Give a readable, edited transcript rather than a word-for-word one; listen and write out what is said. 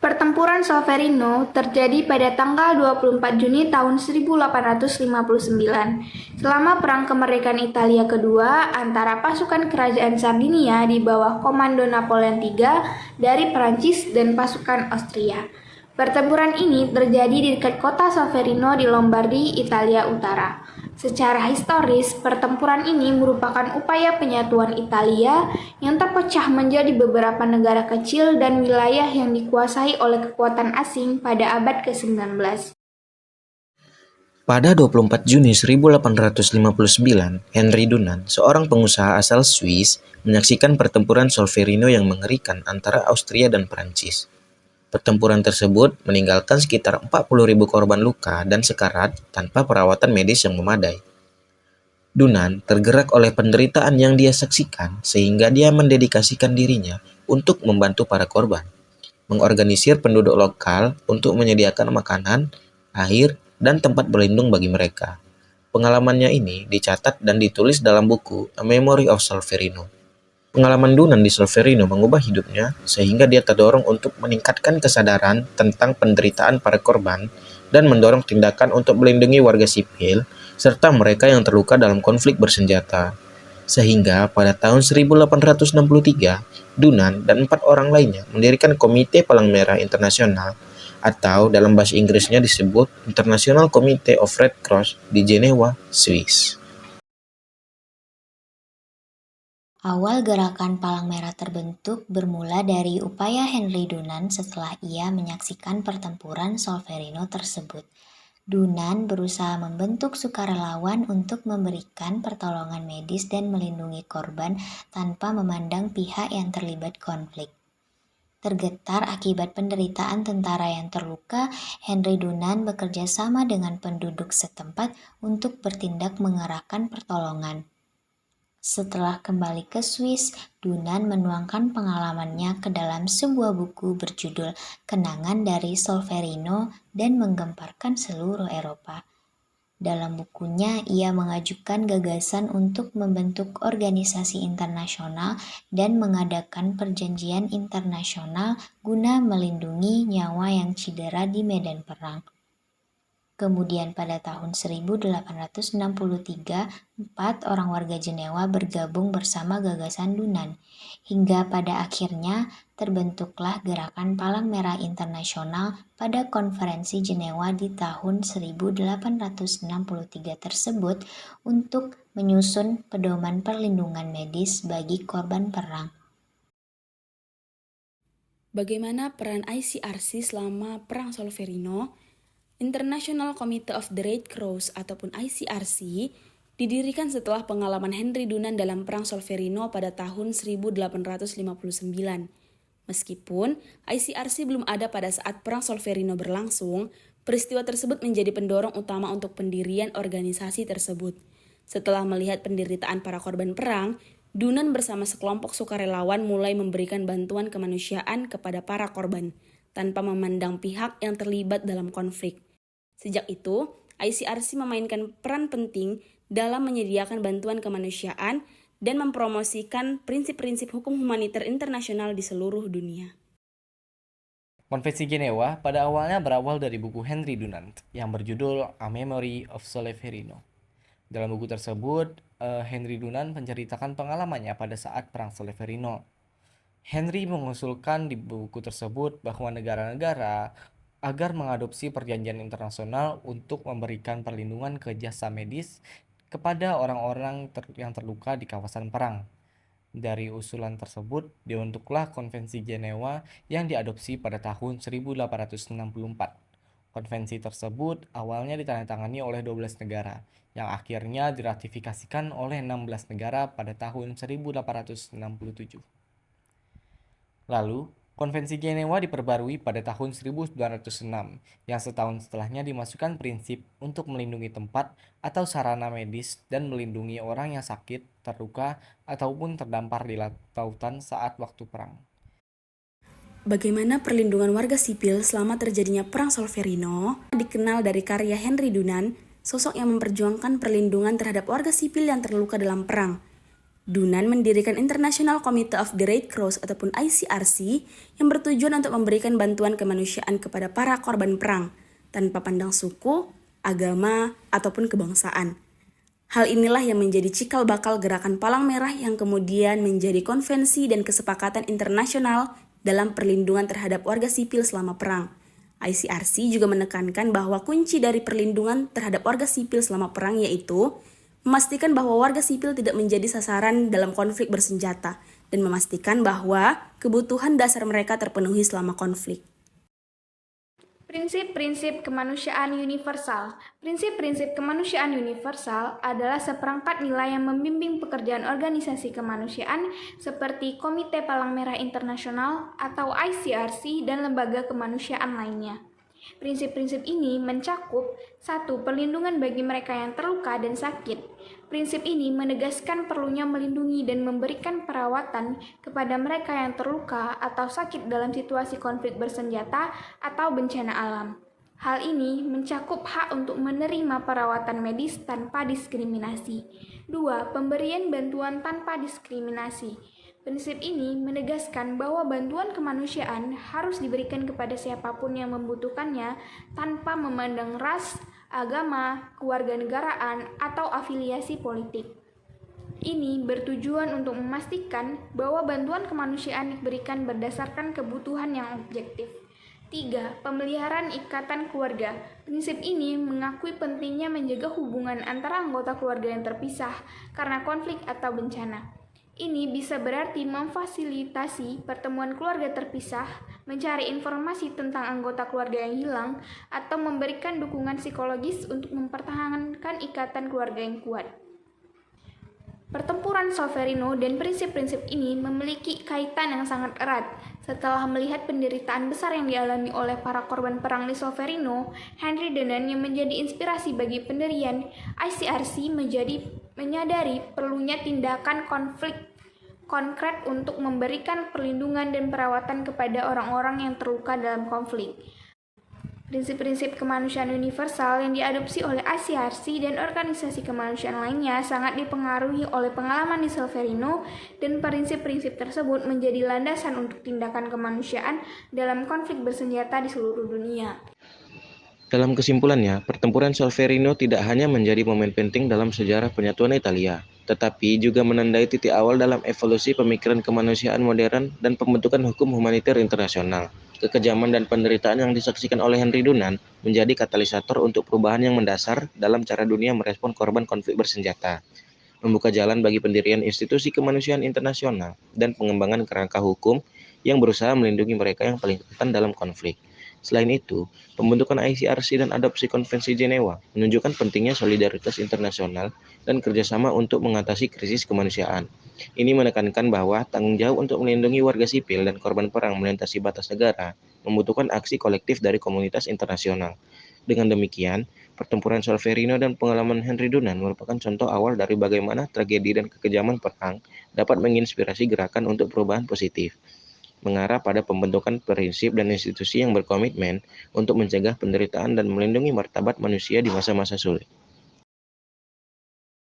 Pertempuran Solferino terjadi pada tanggal 24 Juni tahun 1859 selama Perang Kemerdekaan Italia Kedua antara pasukan Kerajaan Sardinia di bawah komando Napoleon III dari Prancis dan pasukan Austria. Pertempuran ini terjadi di dekat kota Solferino di Lombardi, Italia Utara. Secara historis, pertempuran ini merupakan upaya penyatuan Italia yang terpecah menjadi beberapa negara kecil dan wilayah yang dikuasai oleh kekuatan asing pada abad ke-19. Pada 24 Juni 1859, Henry Dunant, seorang pengusaha asal Swiss, menyaksikan pertempuran Solferino yang mengerikan antara Austria dan Prancis. Pertempuran tersebut meninggalkan sekitar 40.000 korban luka dan sekarat tanpa perawatan medis yang memadai. Dunant tergerak oleh penderitaan yang dia saksikan sehingga dia mendedikasikan dirinya untuk membantu para korban, mengorganisir penduduk lokal untuk menyediakan makanan, air, dan tempat berlindung bagi mereka. Pengalamannya ini dicatat dan ditulis dalam buku A Memory of Solferino. Pengalaman Dunant di Solferino mengubah hidupnya sehingga dia terdorong untuk meningkatkan kesadaran tentang penderitaan para korban dan mendorong tindakan untuk melindungi warga sipil serta mereka yang terluka dalam konflik bersenjata. Sehingga pada tahun 1863, Dunant dan 4 orang lainnya mendirikan Komite Palang Merah Internasional atau dalam bahasa Inggrisnya disebut International Committee of Red Cross di Jenewa, Swiss. Awal gerakan Palang Merah terbentuk bermula dari upaya Henry Dunant setelah ia menyaksikan pertempuran Solferino tersebut. Dunant berusaha membentuk sukarelawan untuk memberikan pertolongan medis dan melindungi korban tanpa memandang pihak yang terlibat konflik. Tergetar akibat penderitaan tentara yang terluka, Henry Dunant bekerja sama dengan penduduk setempat untuk bertindak mengarahkan pertolongan. Setelah kembali ke Swiss, Dunant menuangkan pengalamannya ke dalam sebuah buku berjudul Kenangan dari Solferino dan menggemparkan seluruh Eropa. Dalam bukunya, ia mengajukan gagasan untuk membentuk organisasi internasional dan mengadakan perjanjian internasional guna melindungi nyawa yang cedera di medan perang. Kemudian pada tahun 1863, 4 orang warga Jenewa bergabung bersama gagasan Dunant, hingga pada akhirnya terbentuklah Gerakan Palang Merah Internasional pada Konferensi Jenewa di tahun 1863 tersebut untuk menyusun pedoman perlindungan medis bagi korban perang. Bagaimana peran ICRC selama Perang Solferino? International Committee of the Red Cross ataupun ICRC didirikan setelah pengalaman Henry Dunant dalam Perang Solferino pada tahun 1859. Meskipun ICRC belum ada pada saat Perang Solferino berlangsung, peristiwa tersebut menjadi pendorong utama untuk pendirian organisasi tersebut. Setelah melihat penderitaan para korban perang, Dunant bersama sekelompok sukarelawan mulai memberikan bantuan kemanusiaan kepada para korban, tanpa memandang pihak yang terlibat dalam konflik. Sejak itu, ICRC memainkan peran penting dalam menyediakan bantuan kemanusiaan dan mempromosikan prinsip-prinsip hukum humaniter internasional di seluruh dunia. Konvensi Jenewa pada awalnya berawal dari buku Henry Dunant yang berjudul A Memory of Solferino. Dalam buku tersebut, Henry Dunant menceritakan pengalamannya pada saat Perang Solferino. Henry mengusulkan di buku tersebut bahwa negara-negara agar mengadopsi perjanjian internasional untuk memberikan perlindungan ke jasa medis kepada orang-orang yang terluka di kawasan perang. Dari usulan tersebut dibentuklah Konvensi Jenewa yang diadopsi pada tahun 1864. Konvensi tersebut awalnya ditandatangani oleh 12 negara, yang akhirnya diratifikasikan oleh 16 negara pada tahun 1867. Lalu, Konvensi Jenewa diperbarui pada tahun 1906, yang setahun setelahnya dimasukkan prinsip untuk melindungi tempat atau sarana medis dan melindungi orang yang sakit, terluka, ataupun terdampar di lautan saat waktu perang. Bagaimana perlindungan warga sipil selama terjadinya Perang Solferino dikenal dari karya Henry Dunant, sosok yang memperjuangkan perlindungan terhadap warga sipil yang terluka dalam perang. Dunant mendirikan International Committee of the Red Cross ataupun ICRC yang bertujuan untuk memberikan bantuan kemanusiaan kepada para korban perang tanpa pandang suku, agama, ataupun kebangsaan. Hal inilah yang menjadi cikal bakal gerakan Palang Merah yang kemudian menjadi konvensi dan kesepakatan internasional dalam perlindungan terhadap warga sipil selama perang. ICRC juga menekankan bahwa kunci dari perlindungan terhadap warga sipil selama perang yaitu memastikan bahwa warga sipil tidak menjadi sasaran dalam konflik bersenjata dan memastikan bahwa kebutuhan dasar mereka terpenuhi selama konflik. Prinsip-prinsip kemanusiaan universal. Prinsip-prinsip kemanusiaan universal adalah seperangkat nilai yang membimbing pekerjaan organisasi kemanusiaan seperti Komite Palang Merah Internasional atau ICRC dan lembaga kemanusiaan lainnya. Prinsip-prinsip ini mencakup 1. Perlindungan bagi mereka yang terluka dan sakit. Prinsip ini menegaskan perlunya melindungi dan memberikan perawatan kepada mereka yang terluka atau sakit dalam situasi konflik bersenjata atau bencana alam. Hal ini mencakup hak untuk menerima perawatan medis tanpa diskriminasi. 2. Pemberian bantuan tanpa diskriminasi. Prinsip ini menegaskan bahwa bantuan kemanusiaan harus diberikan kepada siapapun yang membutuhkannya tanpa memandang ras, agama, kewarganegaraan, atau afiliasi politik. Ini bertujuan untuk memastikan bahwa bantuan kemanusiaan diberikan berdasarkan kebutuhan yang objektif. 3. Pemeliharaan ikatan keluarga. Prinsip ini mengakui pentingnya menjaga hubungan antara anggota keluarga yang terpisah karena konflik atau bencana. Ini bisa berarti memfasilitasi pertemuan keluarga terpisah, mencari informasi tentang anggota keluarga yang hilang, atau memberikan dukungan psikologis untuk mempertahankan ikatan keluarga yang kuat. Pertempuran Solferino dan prinsip-prinsip ini memiliki kaitan yang sangat erat. Setelah melihat penderitaan besar yang dialami oleh para korban perang di Solferino, Henry Dunant yang menjadi inspirasi bagi pendirian ICRC menyadari perlunya tindakan konkret untuk memberikan perlindungan dan perawatan kepada orang-orang yang terluka dalam konflik. Prinsip-prinsip kemanusiaan universal yang diadopsi oleh ICRC dan organisasi kemanusiaan lainnya sangat dipengaruhi oleh pengalaman di Solferino, dan prinsip-prinsip tersebut menjadi landasan untuk tindakan kemanusiaan dalam konflik bersenjata di seluruh dunia. Dalam kesimpulannya, pertempuran Solferino tidak hanya menjadi momen penting dalam sejarah penyatuan Italia, tetapi juga menandai titik awal dalam evolusi pemikiran kemanusiaan modern dan pembentukan hukum humaniter internasional. Kekejaman dan penderitaan yang disaksikan oleh Henry Dunant menjadi katalisator untuk perubahan yang mendasar dalam cara dunia merespon korban konflik bersenjata, membuka jalan bagi pendirian institusi kemanusiaan internasional dan pengembangan kerangka hukum yang berusaha melindungi mereka yang paling rentan dalam konflik. Selain itu, pembentukan ICRC dan adopsi Konvensi Jenewa menunjukkan pentingnya solidaritas internasional dan kerjasama untuk mengatasi krisis kemanusiaan. Ini menekankan bahwa tanggung jawab untuk melindungi warga sipil dan korban perang melintasi batas negara membutuhkan aksi kolektif dari komunitas internasional. Dengan demikian, pertempuran Solferino dan pengalaman Henry Dunant merupakan contoh awal dari bagaimana tragedi dan kekejaman perang dapat menginspirasi gerakan untuk perubahan positif, mengarah pada pembentukan prinsip dan institusi yang berkomitmen untuk mencegah penderitaan dan melindungi martabat manusia di masa-masa sulit.